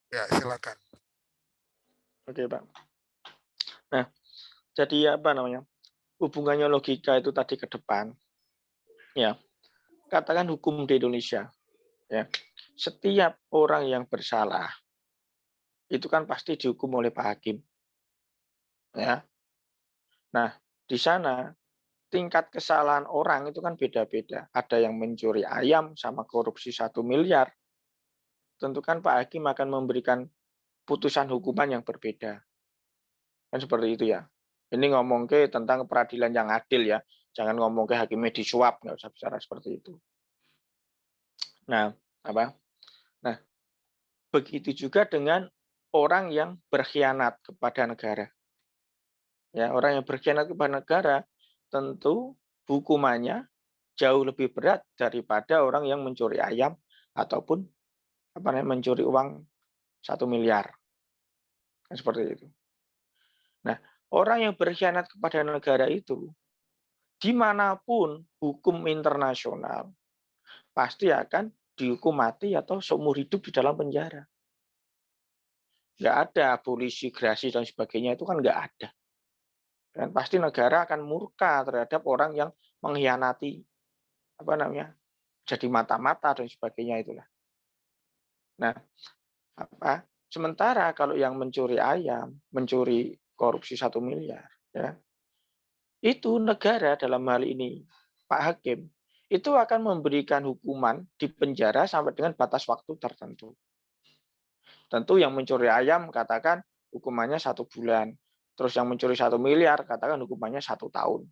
Ya, silakan. Oke, Pak. Nah, jadi apa namanya? Hubungannya logika itu tadi ke depan, ya. Katakan hukum di Indonesia, ya. Setiap orang yang bersalah itu kan pasti dihukum oleh Pak Hakim, ya. Nah, di sana tingkat kesalahan orang itu kan beda-beda. Ada yang mencuri ayam sama korupsi 1 miliar. Tentu kan Pak Hakim akan memberikan putusan hukuman yang berbeda. Kan seperti itu ya. Ini ngomong ke tentang peradilan yang adil ya. Jangan ngomong ke hakimnya disuap, nggak usah bicara seperti itu. Nah, apa? Nah, begitu juga dengan orang yang berkhianat kepada negara. Ya, orang yang berkhianat kepada negara tentu hukumannya jauh lebih berat daripada orang yang mencuri ayam ataupun apa namanya mencuri uang 1 miliar. Kan seperti itu. Nah, orang yang berkhianat kepada negara itu dimanapun hukum internasional pasti akan dihukum mati atau seumur hidup di dalam penjara. Nggak ada abolisi, gerasi, dan sebagainya itu kan nggak ada. Dan pasti negara akan murka terhadap orang yang mengkhianati apa namanya jadi mata-mata dan sebagainya itulah. Nah, apa sementara kalau yang mencuri ayam, mencuri korupsi 1 miliar, ya itu negara dalam hal ini Pak Hakim itu akan memberikan hukuman di penjara sampai dengan batas waktu tertentu. Tentu yang mencuri ayam katakan hukumannya 1 bulan. Terus yang mencuri 1 miliar katakan hukumannya 1 tahun.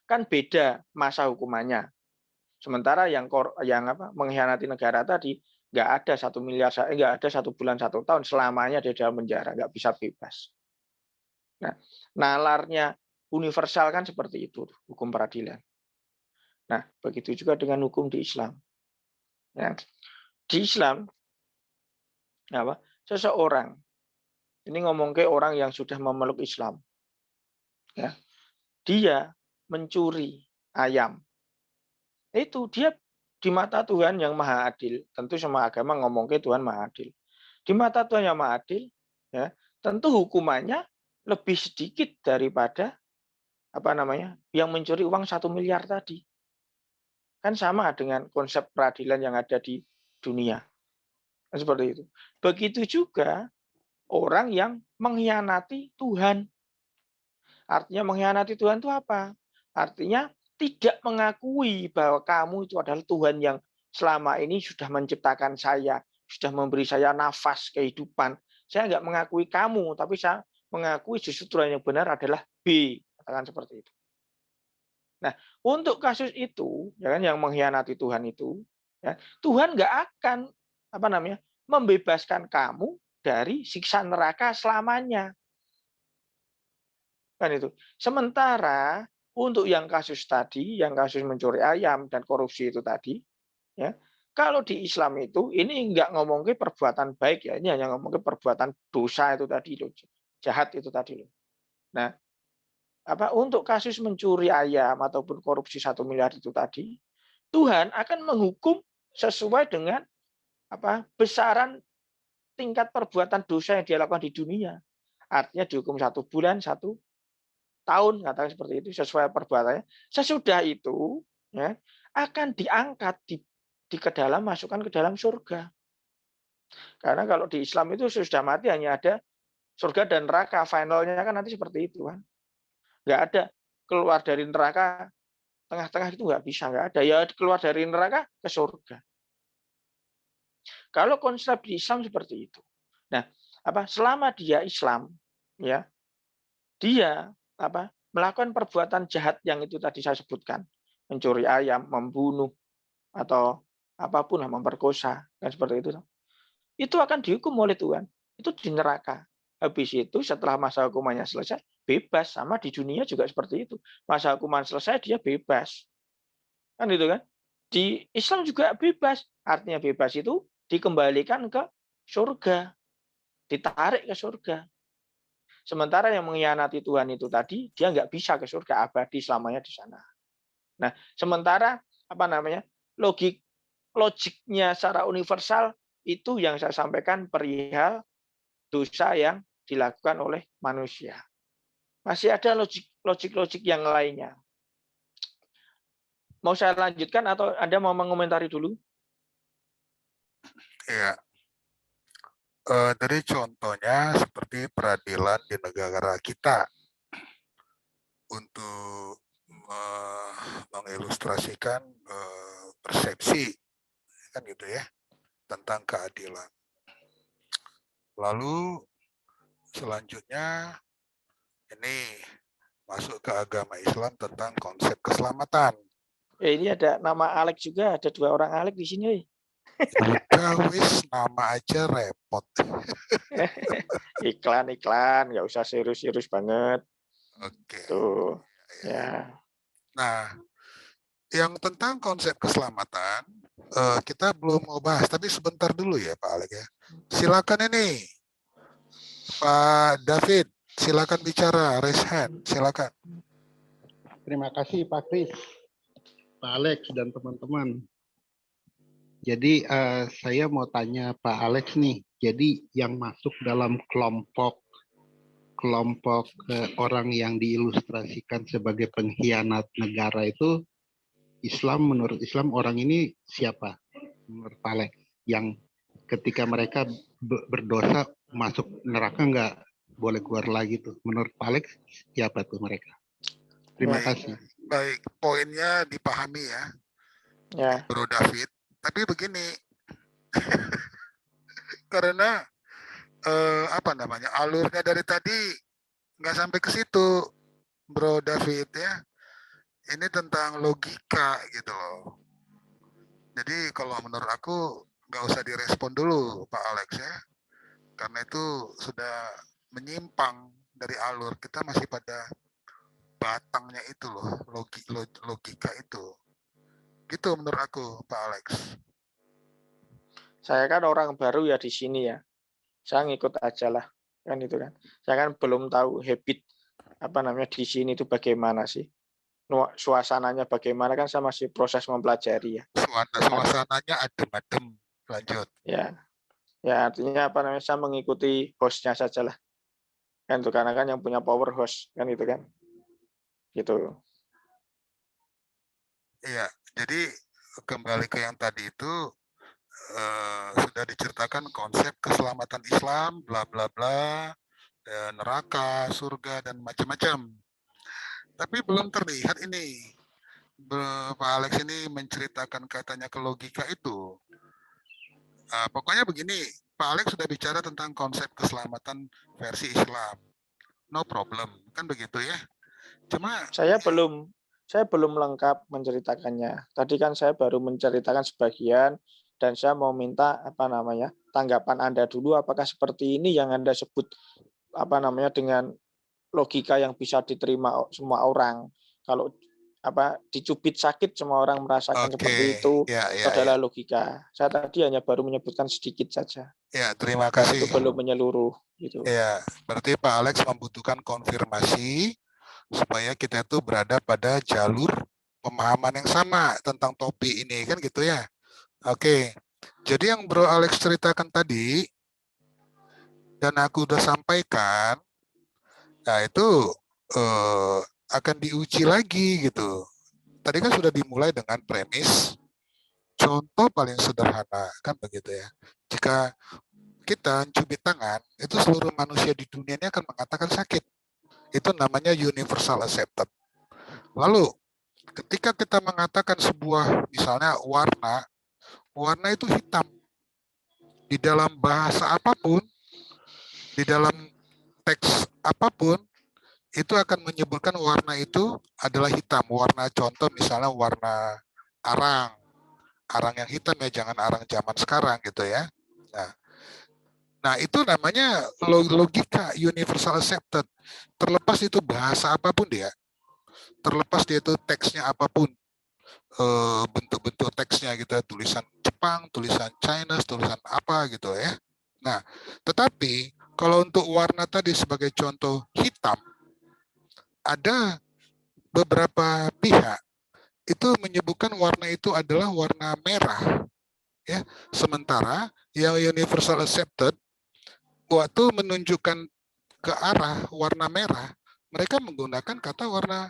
Kan beda masa hukumannya. Sementara yang mengkhianati negara tadi nggak ada 1 miliar, nggak ada 1 bulan 1 tahun selamanya di dalam penjara, nggak bisa bebas. Nah, nalarnya universal kan seperti itu hukum peradilan. Nah, begitu juga dengan hukum di Islam. Ya. Di Islam, apa? Seseorang ini ngomong ke orang yang sudah memeluk Islam, ya, dia mencuri ayam, itu dia di mata Tuhan yang Maha Adil. Tentu semua agama ngomong ke Tuhan Maha Adil. Di mata Tuhan yang Maha Adil, ya, tentu hukumannya lebih sedikit daripada apa namanya yang mencuri uang 1 miliar tadi. Kan sama dengan konsep peradilan yang ada di dunia. Kan seperti itu. Begitu juga orang yang mengkhianati Tuhan. Artinya mengkhianati Tuhan itu apa? Artinya tidak mengakui bahwa kamu itu adalah Tuhan yang selama ini sudah menciptakan saya, sudah memberi saya nafas kehidupan. Saya nggak mengakui kamu, tapi saya mengakui justru Tuhan yang benar adalah B. Katakan seperti itu. Nah, untuk kasus itu, ya kan, yang mengkhianati Tuhan itu, ya, Tuhan nggak akan apa namanya membebaskan kamu dari siksa neraka selamanya. Kan itu. Sementara untuk yang kasus tadi, yang kasus mencuri ayam dan korupsi itu tadi, ya, kalau di Islam itu ini nggak ngomong ke perbuatan baik ya, ini hanya ngomong ke perbuatan dosa itu tadi loh, jahat itu tadi loh. Nah, apa untuk kasus mencuri ayam ataupun korupsi 1 miliar itu tadi, Tuhan akan menghukum sesuai dengan apa besaran tingkat perbuatan dosa yang dia lakukan di dunia. Artinya dihukum 1 bulan, 1 tahun, katakan seperti itu sesuai perbuatannya. Sesudah itu, ya, akan diangkat di ke dalam masukkan ke dalam surga. Karena kalau di Islam itu sudah mati hanya ada surga dan neraka. Finalnya kan nanti seperti itu kan. Nggak ada keluar dari neraka tengah-tengah itu nggak bisa, nggak ada. Ya keluar dari neraka ke surga. Kalau konsep di Islam seperti itu. Nah, apa selama dia Islam, ya dia apa melakukan perbuatan jahat yang itu tadi saya sebutkan, mencuri ayam, membunuh atau apapun, memperkosa dan seperti itu akan dihukum oleh Tuhan. Itu di neraka. Habis itu setelah masa hukumannya selesai, bebas. Sama di dunia juga seperti itu. Masa hukuman selesai dia bebas. Kan itu kan? Di Islam juga bebas. Artinya bebas itu dikembalikan ke surga, ditarik ke surga. Sementara yang mengkhianati Tuhan itu tadi, dia nggak bisa ke surga abadi selamanya di sana. Nah, sementara apa namanya logiknya secara universal itu yang saya sampaikan perihal dosa yang dilakukan oleh manusia. Masih ada logik yang lainnya. Mau saya lanjutkan atau Anda mau mengomentari dulu? Ya, dari contohnya seperti peradilan di negara kita untuk mengilustrasikan persepsi kan gitu ya tentang keadilan. Lalu selanjutnya ini masuk ke agama Islam tentang konsep keselamatan. Ini ada nama Alex juga, ada 2 orang Alex di sini. Udah wis nama aja repot. Iklan, nggak usah serius-serius banget. Oke. Tuh, ya. Nah, yang tentang konsep keselamatan kita belum mau bahas, tapi sebentar dulu ya Pak Alex ya. Silakan ini Pak David, silakan bicara, raise hand, silakan. Terima kasih Pak Kris, Pak Alex dan teman-teman. Jadi saya mau tanya Pak Alex nih. Jadi yang masuk dalam kelompok orang yang diilustrasikan sebagai pengkhianat negara itu Islam, menurut Islam orang ini siapa? Menurut Pak Alex, yang ketika mereka berdosa masuk neraka nggak boleh keluar lagi tuh. Menurut Pak Alex siapa tuh mereka? Terima kasih. Baik, poinnya dipahami ya, Bro David. Tapi begini, karena alurnya dari tadi nggak sampai ke situ, Bro David ya. Ini tentang logika gitu loh. Jadi kalau menurut aku nggak usah direspon dulu Pak Alex ya, karena itu sudah menyimpang dari alur. Kita masih pada batangnya itu loh, logika itu. Gitu menurut aku Pak Alex. Saya kan orang baru ya di sini ya. Saya ngikut aja lah, kan itu kan. Saya kan belum tahu habit di sini itu bagaimana sih. Suasananya bagaimana kan saya masih proses mempelajari ya. Suasananya adem-adem. Lanjut. Ya. Ya artinya saya mengikuti hostnya saja lah. Kan itu karena kan yang punya power host kan itu kan. Gitu. Iya, jadi kembali ke yang tadi itu sudah diceritakan konsep keselamatan Islam, bla bla bla, neraka, surga dan macam-macam. Tapi belum terlihat ini. Pak Alex ini menceritakan katanya ke logika itu. Pokoknya begini, Pak Alex sudah bicara tentang konsep keselamatan versi Islam. No problem, kan begitu ya. Cuma saya belum lengkap menceritakannya. Tadi kan saya baru menceritakan sebagian dan saya mau minta tanggapan Anda dulu, apakah seperti ini yang Anda sebut dengan logika yang bisa diterima semua orang. Kalau dicubit sakit semua orang merasakan seperti itu, adalah logika. Saya tadi hanya baru menyebutkan sedikit saja. Ya, terima kasih. Itu belum menyeluruh gitu. Ya, berarti Pak Alex membutuhkan konfirmasi supaya kita itu berada pada jalur pemahaman yang sama tentang topik ini kan gitu ya. Oke. Jadi yang Bro Alex ceritakan tadi dan aku udah sampaikan, nah itu akan diuji lagi gitu. Tadi kan sudah dimulai dengan premis contoh paling sederhana kan begitu ya. Jika kita cubit tangan, itu seluruh manusia di dunia ini akan mengatakan sakit. Itu namanya universal accepted. Lalu ketika kita mengatakan sebuah misalnya warna itu hitam. Di dalam bahasa apapun, di dalam teks apapun, itu akan menyebutkan warna itu adalah hitam. Warna contoh misalnya warna arang. Arang yang hitam ya, jangan arang zaman sekarang gitu ya. Nah itu namanya logika universal accepted. Terlepas itu bahasa apapun dia. Terlepas dia itu teksnya apapun. Bentuk-bentuk teksnya gitu, tulisan Jepang, tulisan China, tulisan apa gitu ya. Nah, tetapi kalau untuk warna tadi sebagai contoh hitam, ada beberapa pihak itu menyebutkan warna itu adalah warna merah, ya. Sementara yang universal accepted, waktu menunjukkan ke arah warna merah, mereka menggunakan kata warna,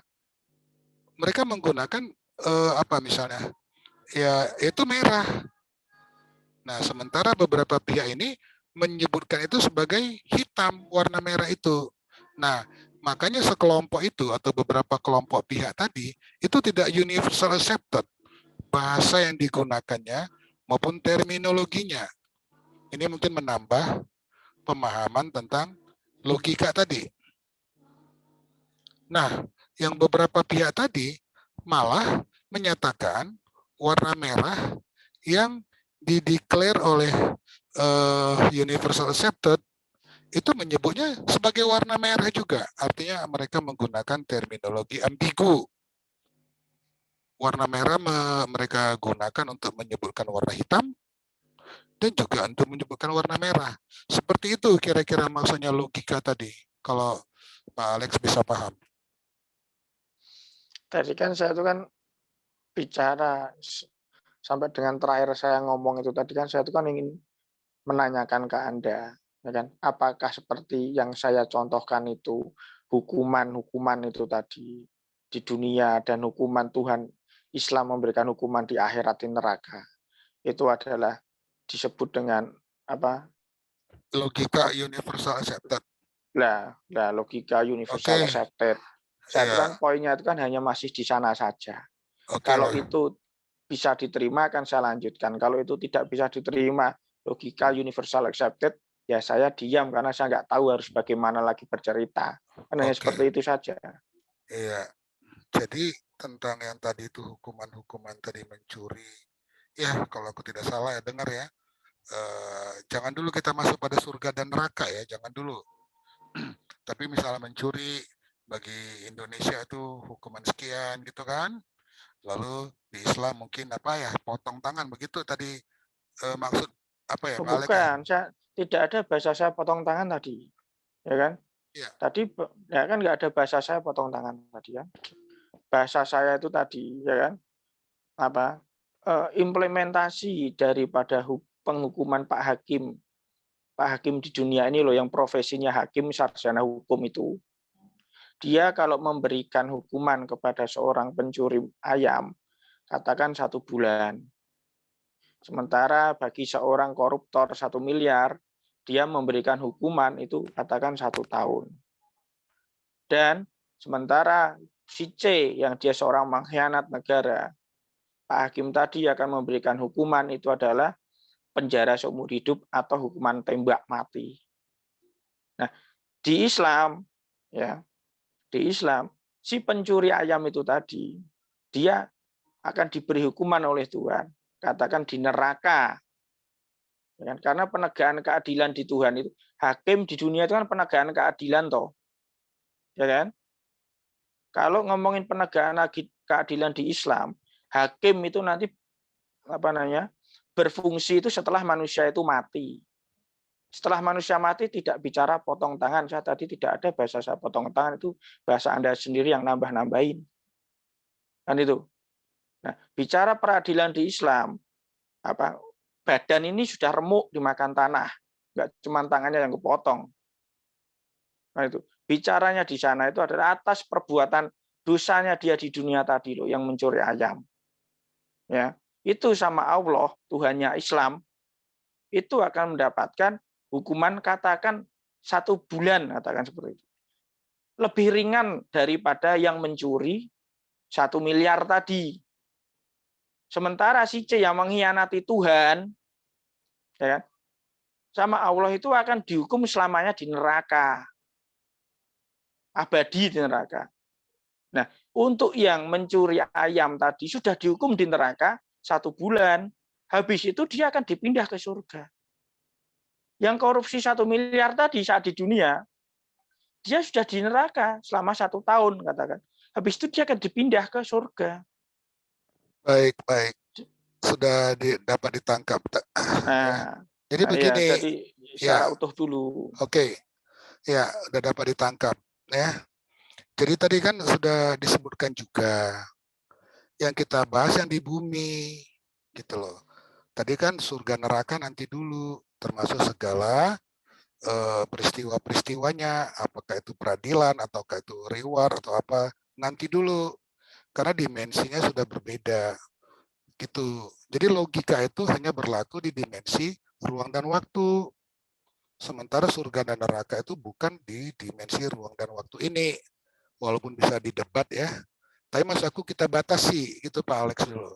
mereka menggunakan apa misalnya, ya itu merah. Nah, sementara beberapa pihak ini menyebutkan itu sebagai hitam, warna merah itu. Nah, makanya sekelompok itu atau beberapa kelompok pihak tadi itu tidak universal accepted bahasa yang digunakannya maupun terminologinya. Ini mungkin menambah pemahaman tentang logika tadi. Nah, yang beberapa pihak tadi malah menyatakan warna merah yang dideklar oleh universal accepted itu menyebutnya sebagai warna merah juga. Artinya mereka menggunakan terminologi ambigu. Warna merah mereka gunakan untuk menyebutkan warna hitam dan juga untuk menyebutkan warna merah. Seperti itu kira-kira maksudnya logika tadi. Kalau Pak Alex bisa paham. Tadi kan saya itu kan bicara sampai dengan terakhir saya ngomong itu tadi kan saya itu kan ingin menanyakan ke Anda, ya kan, apakah seperti yang saya contohkan itu hukuman-hukuman itu tadi di dunia dan hukuman Tuhan Islam memberikan hukuman di akhirat di neraka itu adalah disebut dengan apa? Logika universal accepted. Lah logika universal Oke. accepted. Saya itu Ya. kan poinnya itu kan hanya masih di sana saja. Oke. Kalau itu bisa diterima kan saya lanjutkan. Kalau itu tidak bisa diterima logika universal accepted, ya saya diam karena saya nggak tahu harus bagaimana lagi bercerita. Kan hanya seperti itu saja. Iya. Jadi tentang yang tadi itu hukuman-hukuman tadi mencuri, ya kalau aku tidak salah ya dengar ya, jangan dulu kita masuk pada surga dan neraka ya, jangan dulu. Tapi misalnya mencuri bagi Indonesia itu hukuman sekian gitu kan, lalu di Islam mungkin apa ya, potong tangan begitu tadi maksud apa ya Pak Alex? Bukan, saya tidak ada bahasa saya potong tangan tadi, ya kan? Ya. Tadi ya kan nggak ada bahasa saya potong tangan tadi kan? Bahasa saya itu tadi, ya kan? Apa? Implementasi daripada penghukuman Pak Hakim di dunia ini loh yang profesinya hakim sarjana hukum itu. Dia kalau memberikan hukuman kepada seorang pencuri ayam, katakan 1 bulan. Sementara bagi seorang koruptor 1 miliar, dia memberikan hukuman itu katakan 1 tahun. Dan sementara si C yang dia seorang pengkhianat negara, Pak Hakim tadi akan memberikan hukuman itu adalah penjara seumur hidup atau hukuman tembak mati. Nah, di Islam ya, di Islam si pencuri ayam itu tadi dia akan diberi hukuman oleh Tuhan, katakan di neraka. Ya, karena penegakan keadilan di Tuhan itu, hakim di dunia itu kan penegakan keadilan toh. Ya kan? Kalau ngomongin penegakan keadilan di Islam, hakim itu nanti apa namanya? Berfungsi itu setelah manusia itu mati. Setelah manusia mati tidak bicara potong tangan. Saya tadi tidak ada bahasa saya potong tangan, itu bahasa Anda sendiri yang nambah-nambahin. Kan itu. Nah, bicara peradilan di Islam, apa badan ini sudah remuk dimakan tanah, nggak cuma tangannya yang kepotong. Nah itu bicaranya di sana itu adalah atas perbuatan dosanya dia di dunia tadi loh yang mencuri ayam. Ya, itu sama Allah, Tuhannya Islam, itu akan mendapatkan hukuman katakan 1 bulan, katakan seperti itu. Lebih ringan daripada yang mencuri 1 miliar tadi. Sementara si C yang mengkhianati Tuhan, ya kan, sama Allah itu akan dihukum selamanya di neraka. Abadi di neraka. Nah, untuk yang mencuri ayam tadi sudah dihukum di neraka 1 bulan. Habis itu dia akan dipindah ke surga. Yang korupsi 1 miliar tadi saat di dunia, dia sudah di neraka selama 1 tahun, katakan. Habis itu dia akan dipindah ke surga. Baik. Sudah dapat ditangkap. Nah, jadi begini. Ya, jadi secara utuh dulu. Oke. Ya, sudah dapat ditangkap. Ya. Jadi tadi kan sudah disebutkan juga yang kita bahas yang di bumi, gitu loh. Tadi kan surga neraka nanti dulu, termasuk segala peristiwa-peristiwanya, apakah itu peradilan, ataukah itu reward, atau apa, nanti dulu. Karena dimensinya sudah berbeda. Gitu. Jadi logika itu hanya berlaku di dimensi ruang dan waktu. Sementara surga dan neraka itu bukan di dimensi ruang dan waktu ini. Walaupun bisa didebat ya. Tapi maksud aku kita batasi gitu Pak Alex dulu.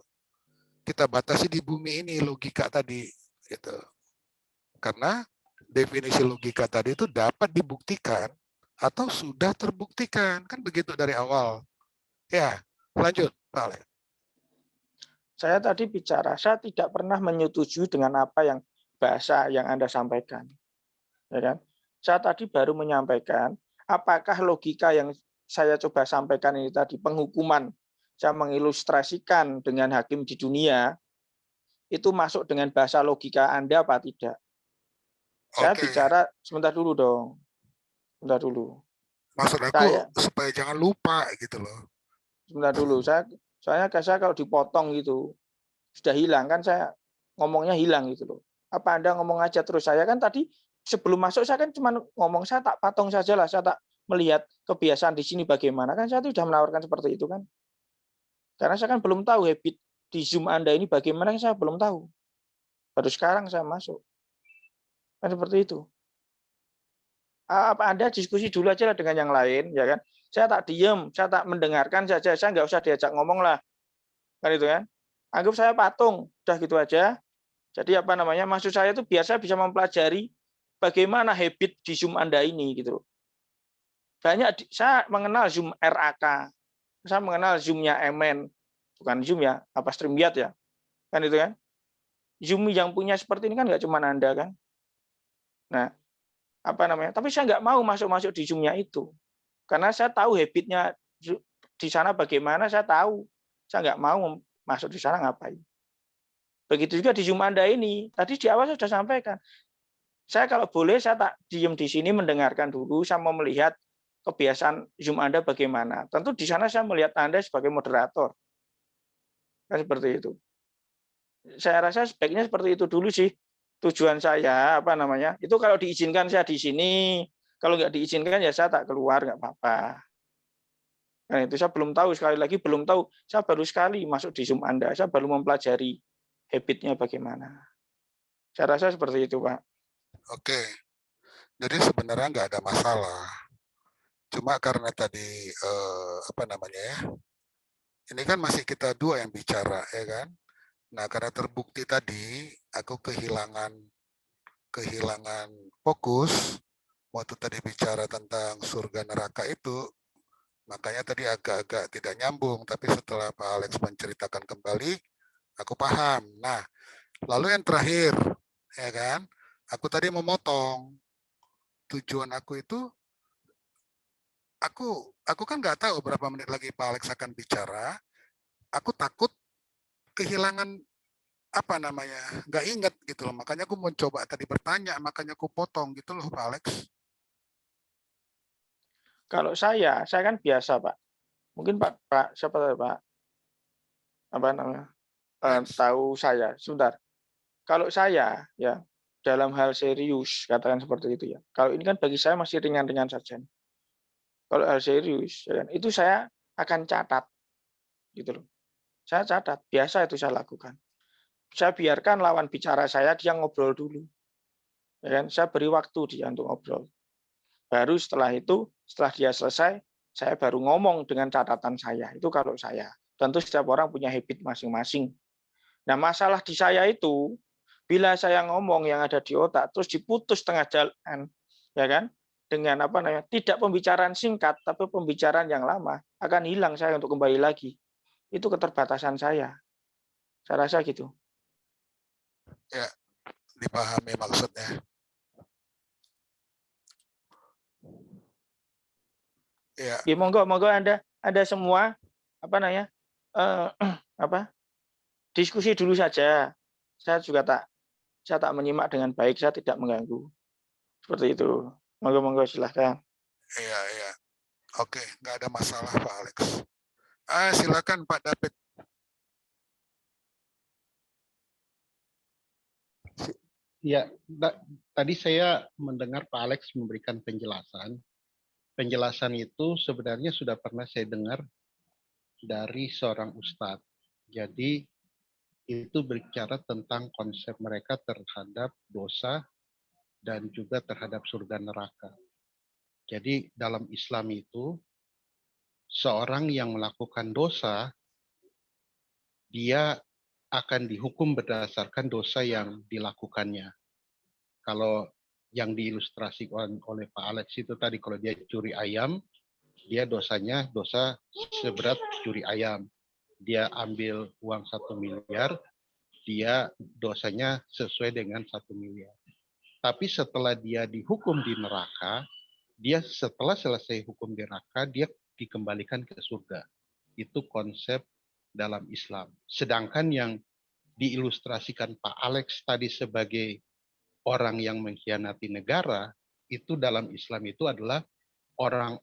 Kita batasi di bumi ini logika tadi gitu. Karena definisi logika tadi itu dapat dibuktikan atau sudah terbuktikan. Kan begitu dari awal. Ya, lanjut Pak Alex. Saya tadi bicara, saya tidak pernah menyetujui dengan apa yang bahasa yang Anda sampaikan. Ya kan? Saya tadi baru menyampaikan apakah logika yang saya coba sampaikan ini tadi, penghukuman, saya mengilustrasikan dengan hakim di dunia, itu masuk dengan bahasa logika Anda apa tidak? Saya Oke. bicara, sebentar dulu dong. Sebentar dulu. Maksud aku supaya jangan lupa gitu loh. Sebentar dulu. Soalnya saya kalau dipotong gitu, sudah hilang kan, saya ngomongnya hilang gitu loh. Apa Anda ngomong aja terus? Saya kan tadi sebelum masuk saya kan cuma ngomong, saya tak patong saja lah, saya tak melihat kebiasaan di sini bagaimana, kan saya sudah menawarkan seperti itu kan. Karena saya kan belum tahu habit di Zoom Anda ini bagaimana, saya belum tahu. Baru sekarang saya masuk. Kan seperti itu. Apa Anda diskusi dulu aja lah dengan yang lain, ya kan? Saya tak diem, saya tak mendengarkan saja, saya nggak usah diajak ngomong lah, kan itu kan? Anggap saya patung, udah gitu aja. Jadi apa namanya? Maksud saya itu biasa bisa mempelajari bagaimana habit di Zoom Anda ini gitu. Saya mengenal Zoom RAK, saya mengenal Zoom-nya MN, bukan Zoom ya, apa StreamYard ya, kan itu kan? Zoom yang punya seperti ini kan nggak cuma Anda kan? Nah, apa namanya? Tapi saya nggak mau masuk di Zoom-nya itu, karena saya tahu habitnya di sana bagaimana, saya tahu. Saya nggak mau masuk di sana ngapain. Begitu juga di Zoom Anda ini. Tadi di awal saya sudah sampaikan. Saya kalau boleh saya tak diem di sini mendengarkan dulu, saya mau melihat kebiasaan Zoom Anda bagaimana. Tentu di sana saya melihat Anda sebagai moderator. Kan seperti itu. Saya rasa sebaiknya seperti itu dulu sih. Tujuan saya apa namanya? Itu kalau diizinkan saya di sini, kalau nggak diizinkan ya saya tak keluar, nggak apa-apa. Nah, itu saya belum tahu, sekali lagi belum tahu. Saya baru sekali masuk di Zoom Anda, saya baru mempelajari habitnya bagaimana. Saya rasa seperti itu, Pak. Oke, jadi sebenarnya nggak ada masalah. Cuma karena tadi apa namanya ya? Ini kan masih kita dua yang bicara, ya kan? Nah, karena terbukti tadi, aku kehilangan fokus waktu tadi bicara tentang surga neraka itu, makanya tadi agak-agak tidak nyambung. Tapi setelah Pak Alex menceritakan kembali, aku paham. Nah, lalu yang terakhir, ya kan? Aku tadi memotong. Tujuan aku itu, aku kan nggak tahu berapa menit lagi Pak Alex akan bicara. Aku takut kehilangan apa namanya, nggak ingat gitu loh. Makanya aku mau coba tadi bertanya, makanya aku potong gitu loh Pak Alex. Kalau saya kan biasa, Pak. Mungkin Pak siapa tahu, Pak? Apa namanya? Tahu saya. Sebentar. Kalau saya ya dalam hal serius, katakan seperti itu ya. Kalau ini kan bagi saya masih ringan-ringan saja. Kalau hal serius, ya kan, itu saya akan catat, gitu loh. Saya catat, biasa itu saya lakukan. Saya biarkan lawan bicara saya dia ngobrol dulu, ya kan. Saya beri waktu dia untuk ngobrol. Baru setelah itu, setelah dia selesai, saya baru ngomong dengan catatan saya. Itu kalau saya. Tentu setiap orang punya habit masing-masing. Nah, masalah di saya itu, bila saya ngomong yang ada di otak terus diputus tengah jalan, ya kan? Dengan apa namanya? Tidak pembicaraan singkat, tapi pembicaraan yang lama, akan hilang saya untuk kembali lagi. Itu keterbatasan saya. Saya rasa gitu. Ya, dipahami maksudnya. Ya. Ya, monggo Anda semua apa namanya? Apa? Diskusi dulu saja. Saya tak menyimak dengan baik, saya tidak mengganggu. Seperti itu. Monggo silahkan. Iya, iya. Oke, nggak ada masalah Pak Alex. Silakan Pak David. Ya, tadi saya mendengar Pak Alex memberikan penjelasan. Penjelasan itu sebenarnya sudah pernah saya dengar dari seorang ustadz. Jadi itu berbicara tentang konsep mereka terhadap dosa dan juga terhadap surga neraka. Jadi dalam Islam itu seorang yang melakukan dosa dia akan dihukum berdasarkan dosa yang dilakukannya. Kalau yang diilustrasikan oleh Pak Alex itu tadi, kalau dia curi ayam, dia dosanya dosa seberat curi ayam. Dia ambil uang 1 miliar, dia dosanya sesuai dengan 1 miliar. Tapi setelah dia dihukum di neraka, dia setelah selesai hukum di neraka, dia dikembalikan ke surga. Itu konsep dalam Islam. Sedangkan yang diilustrasikan Pak Alex tadi sebagai orang yang mengkhianati negara, itu dalam Islam itu adalah orang